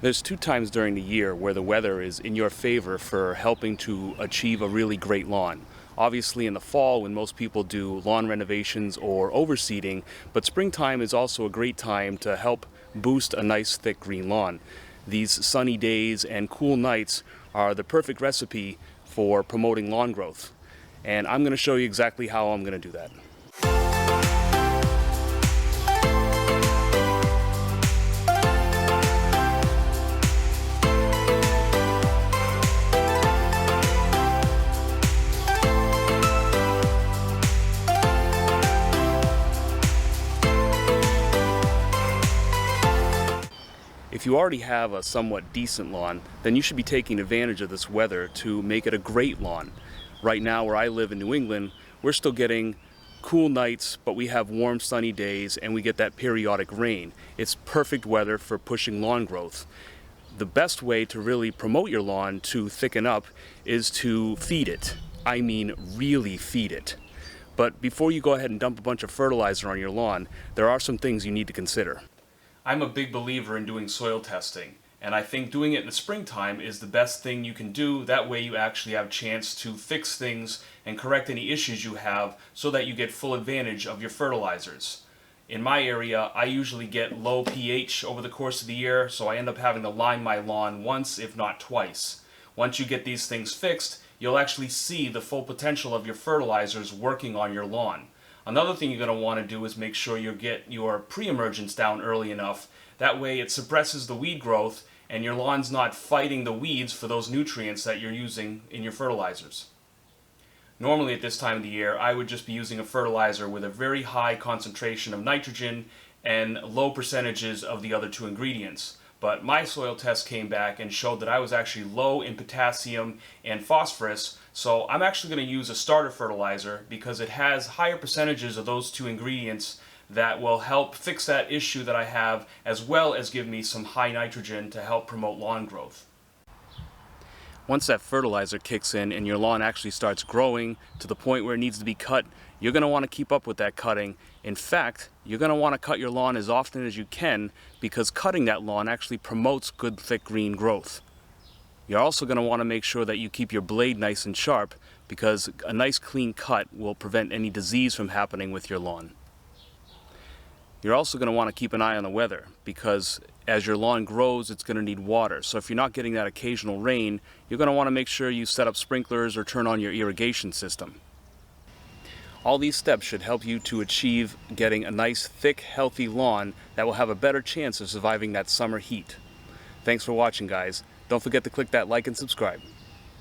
There's two times during the year where the weather is in your favor for helping to achieve a really great lawn. Obviously in the fall when most people do lawn renovations or overseeding, but springtime is also a great time to help boost a nice thick green lawn. These sunny days and cool nights are the perfect recipe for promoting lawn growth. And I'm going to show you exactly how I'm going to do that. If you already have a somewhat decent lawn, then you should be taking advantage of this weather to make it a great lawn. Right now where I live in New England, we're still getting cool nights, but we have warm sunny days and we get that periodic rain. It's perfect weather for pushing lawn growth. The best way to really promote your lawn to thicken up is to feed it. I mean really feed it. But before you go ahead and dump a bunch of fertilizer on your lawn, there are some things you need to consider. I'm a big believer in doing soil testing, and I think doing it in the springtime is the best thing you can do. That way you actually have a chance to fix things and correct any issues you have so that you get full advantage of your fertilizers. In my area, I usually get low pH over the course of the year, so I end up having to lime my lawn once, if not twice. Once you get these things fixed, you'll actually see the full potential of your fertilizers working on your lawn. Another thing you're going to want to do is make sure you get your pre-emergence down early enough. That way it suppresses the weed growth and your lawn's not fighting the weeds for those nutrients that you're using in your fertilizers. Normally at this time of the year, I would just be using a fertilizer with a very high concentration of nitrogen and low percentages of the other two ingredients. But my soil test came back and showed that I was actually low in potassium and phosphorus, so I'm actually going to use a starter fertilizer because it has higher percentages of those two ingredients that will help fix that issue that I have, as well as give me some high nitrogen to help promote lawn growth. Once that fertilizer kicks in and your lawn actually starts growing to the point where it needs to be cut, you're going to want to keep up with that cutting. In fact, you're going to want to cut your lawn as often as you can because cutting that lawn actually promotes good thick green growth. You're also going to want to make sure that you keep your blade nice and sharp because a nice clean cut will prevent any disease from happening with your lawn. You're also going to want to keep an eye on the weather because as your lawn grows, it's going to need water. So if you're not getting that occasional rain, you're going to want to make sure you set up sprinklers or turn on your irrigation system. All these steps should help you to achieve getting a nice, thick, healthy lawn that will have a better chance of surviving that summer heat. Thanks for watching, guys. Don't forget to click that like and subscribe.